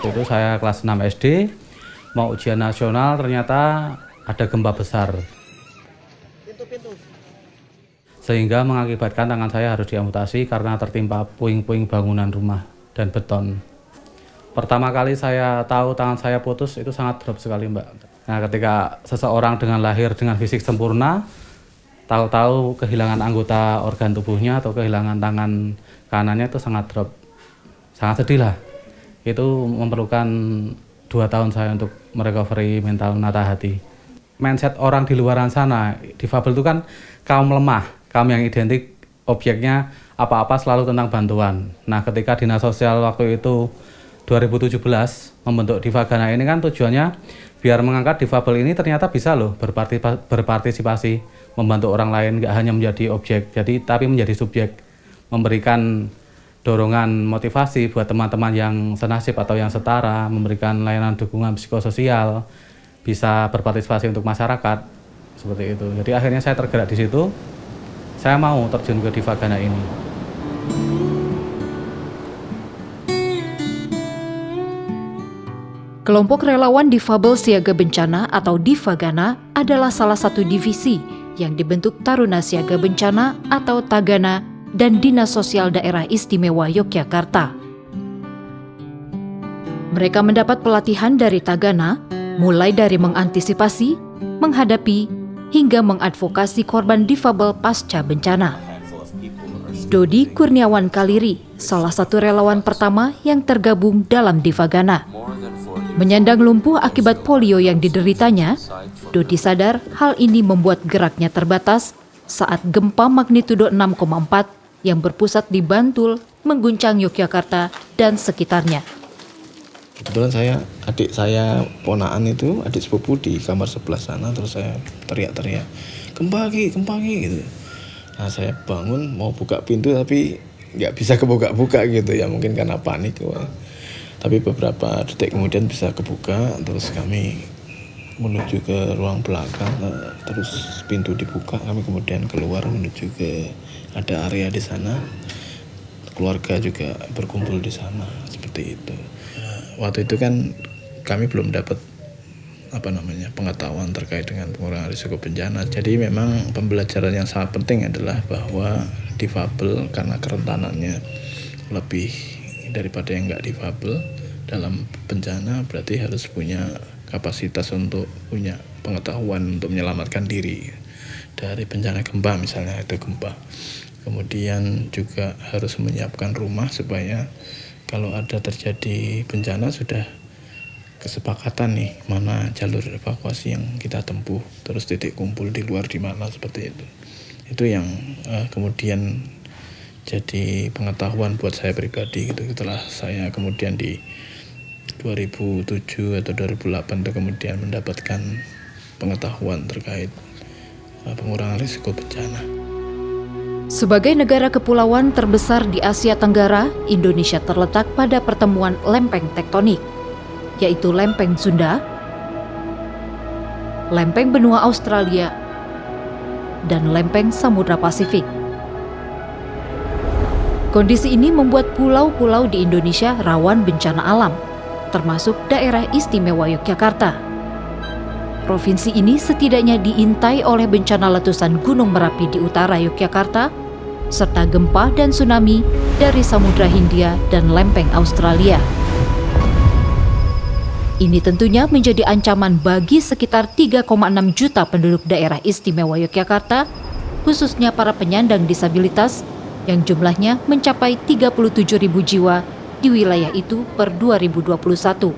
Waktu itu saya kelas 6 SD, mau ujian nasional ternyata ada gempa besar. Sehingga mengakibatkan tangan saya harus diamputasi karena tertimpa puing-puing bangunan rumah dan beton. Pertama kali saya tahu tangan saya putus itu sangat drop sekali, Mbak. Nah, ketika seseorang dengan lahir dengan fisik sempurna, tahu-tahu kehilangan anggota organ tubuhnya atau kehilangan tangan kanannya itu sangat drop. Sangat sedih lah. Itu memerlukan 2 tahun saya untuk merecovery mental, menata hati. Mindset orang di luaran sana, difabel itu kan kaum lemah, kaum yang identik objeknya apa-apa selalu tentang bantuan. Nah, ketika Dinas Sosial waktu itu 2017 membentuk Divagana ini kan tujuannya biar mengangkat difabel ini ternyata bisa loh berpartisipasi, membantu orang lain, nggak hanya menjadi objek, tapi menjadi subjek, memberikan dorongan motivasi buat teman-teman yang senasib atau yang setara, memberikan layanan dukungan psikososial, bisa berpartisipasi untuk masyarakat, seperti itu. Jadi akhirnya saya tergerak di situ, saya mau terjun ke Divagana ini. Kelompok relawan difabel siaga bencana atau Divagana adalah salah satu divisi yang dibentuk Taruna Siaga Bencana atau Tagana dan Dinas Sosial Daerah Istimewa Yogyakarta. Mereka mendapat pelatihan dari Tagana, mulai dari mengantisipasi, menghadapi, hingga mengadvokasi korban difabel pasca bencana. Dodi Kurniawan Kaliri, salah satu relawan pertama yang tergabung dalam Divagana. Menyandang lumpuh akibat polio yang dideritanya, Dodi sadar hal ini membuat geraknya terbatas saat gempa magnitudo 6,4 yang berpusat di Bantul mengguncang Yogyakarta dan sekitarnya. Kebetulan adik saya ponaan itu, adik sepupu di kamar sebelah sana, terus saya teriak-teriak, gempa lagi gitu. Nah, saya bangun mau buka pintu tapi nggak bisa kebuka-buka gitu ya, mungkin karena panik. Tapi beberapa detik kemudian bisa kebuka, terus kami menuju ke ruang belakang, terus pintu dibuka, kami kemudian keluar menuju ke ada area di sana, keluarga juga berkumpul di sana, seperti itu. Waktu itu kan kami belum dapat pengetahuan terkait dengan pengurangan risiko bencana. Jadi memang pembelajaran yang sangat penting adalah bahwa difabel karena kerentanannya lebih daripada yang nggak difabel dalam bencana, berarti harus punya kapasitas untuk punya pengetahuan untuk menyelamatkan diri dari bencana gempa, misalnya itu gempa. Kemudian juga harus menyiapkan rumah supaya kalau ada terjadi bencana sudah kesepakatan nih mana jalur evakuasi yang kita tempuh, terus titik kumpul di luar di mana, seperti itu. Itu yang kemudian jadi pengetahuan buat saya pribadi gitu. Setelah saya kemudian di 2007 atau 2008 itu kemudian mendapatkan pengetahuan terkait pengurangan risiko bencana. Sebagai negara kepulauan terbesar di Asia Tenggara, Indonesia terletak pada pertemuan lempeng tektonik, yaitu lempeng Sunda, lempeng benua Australia, dan lempeng Samudra Pasifik. Kondisi ini membuat pulau-pulau di Indonesia rawan bencana alam, termasuk daerah istimewa Yogyakarta. Provinsi ini setidaknya diintai oleh bencana letusan Gunung Merapi di utara Yogyakarta, serta gempa dan tsunami dari Samudra Hindia dan lempeng Australia. Ini tentunya menjadi ancaman bagi sekitar 3,6 juta penduduk daerah istimewa Yogyakarta, khususnya para penyandang disabilitas yang jumlahnya mencapai 37.000 jiwa di wilayah itu per 2021.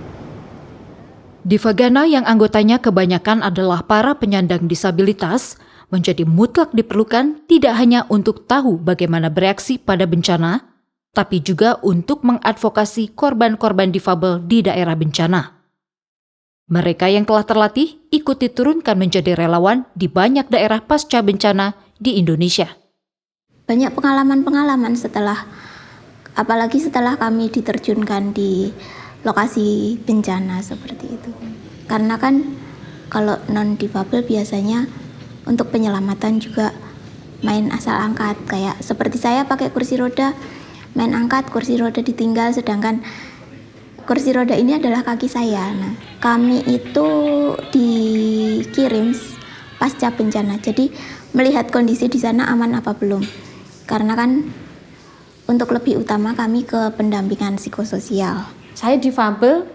Divagana yang anggotanya kebanyakan adalah para penyandang disabilitas menjadi mutlak diperlukan tidak hanya untuk tahu bagaimana bereaksi pada bencana, tapi juga untuk mengadvokasi korban-korban difabel di daerah bencana. Mereka yang telah terlatih ikut diturunkan menjadi relawan di banyak daerah pasca bencana di Indonesia. Banyak pengalaman-pengalaman apalagi setelah kami diterjunkan di lokasi bencana seperti itu. Karena kan kalau non-difabel biasanya untuk penyelamatan juga main asal angkat. Kayak seperti saya pakai kursi roda, main angkat, kursi roda ditinggal, sedangkan kursi roda ini adalah kaki saya. Nah, kami itu dikirim pasca bencana. Jadi melihat kondisi di sana aman apa belum. Karena kan untuk lebih utama kami ke pendampingan psikososial. Saya difabel,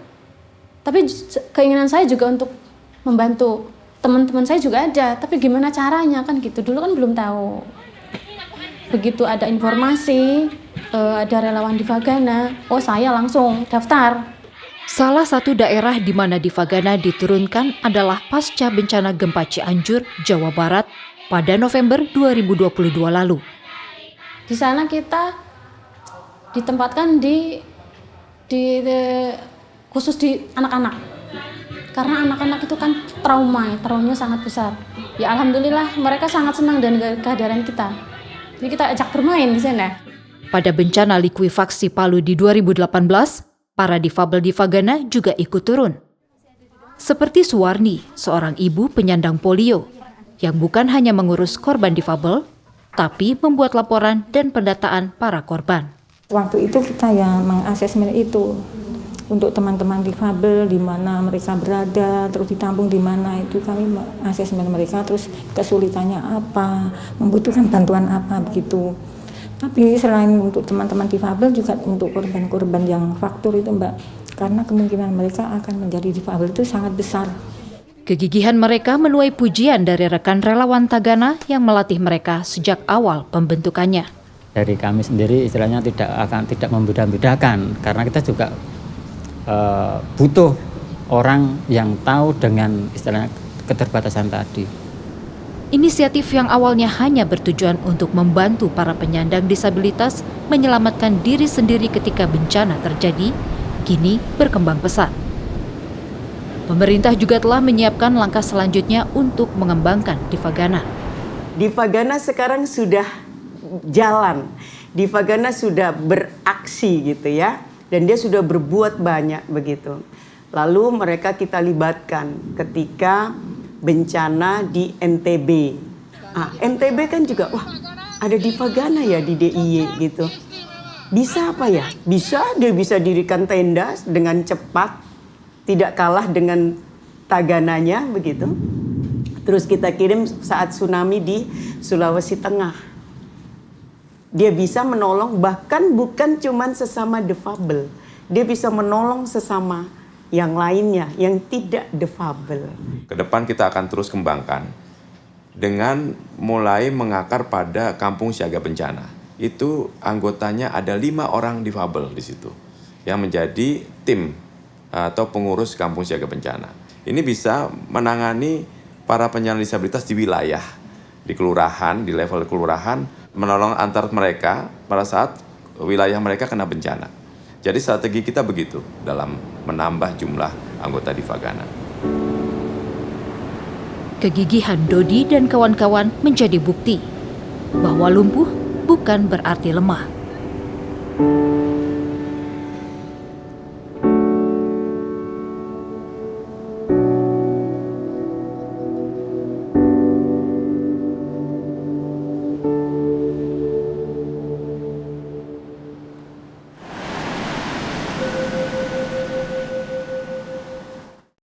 tapi keinginan saya juga untuk membantu. Teman-teman saya juga ada, tapi gimana caranya kan gitu. Dulu kan belum tahu. Begitu ada informasi, ada relawan Divagana, oh saya langsung daftar. Salah satu daerah di mana Divagana diturunkan adalah pasca bencana gempa Cianjur, Jawa Barat pada November 2022 lalu. Di sana kita ditempatkan khusus di anak-anak. Karena anak-anak itu kan traumanya sangat besar. Ya alhamdulillah mereka sangat senang dengan kehadiran kita. Jadi kita ajak bermain di sana. Pada bencana likuifaksi Palu di 2018, para difabel Divagana juga ikut turun. Seperti Suwarni, seorang ibu penyandang polio, yang bukan hanya mengurus korban difabel, tapi membuat laporan dan pendataan para korban. Waktu itu kita yang mengasesmen itu untuk teman-teman difabel, di mana mereka berada, terus ditampung di mana, itu kami asesmen mereka, terus kesulitannya apa, membutuhkan bantuan apa begitu. Tapi selain untuk teman-teman difabel juga untuk korban-korban yang fraktur itu Mbak, karena kemungkinan mereka akan menjadi difabel itu sangat besar. Kegigihan mereka menuai pujian dari rekan relawan Tagana yang melatih mereka sejak awal pembentukannya. Dari kami sendiri istilahnya tidak membeda-bedakan, karena kita juga butuh orang yang tahu dengan istilahnya keterbatasan tadi. Inisiatif yang awalnya hanya bertujuan untuk membantu para penyandang disabilitas menyelamatkan diri sendiri ketika bencana terjadi, kini berkembang pesat. Pemerintah juga telah menyiapkan langkah selanjutnya untuk mengembangkan Divagana. Divagana sekarang sudah jalan, Divagana sudah beraksi gitu ya. Dan dia sudah berbuat banyak begitu. Lalu mereka kita libatkan ketika bencana di NTB. NTB kan juga, wah ada Divagana ya di DIY gitu. Bisa apa ya? Dia bisa dirikan tenda dengan cepat, tidak kalah dengan Tagananya begitu. Terus kita kirim saat tsunami di Sulawesi Tengah. Dia bisa menolong bahkan bukan cuman sesama defabel. Dia bisa menolong sesama yang lainnya yang tidak defabel. Kedepan kita akan terus kembangkan dengan mulai mengakar pada kampung siaga bencana. Itu anggotanya ada 5 orang difabel di situ yang menjadi tim atau pengurus kampung siaga bencana. Ini bisa menangani para penyandang disabilitas di wilayah, di kelurahan, di level kelurahan, menolong antar mereka pada saat wilayah mereka kena bencana. Jadi strategi kita begitu dalam menambah jumlah anggota Divagana. Kegigihan Dodi dan kawan-kawan menjadi bukti bahwa lumpuh bukan berarti lemah.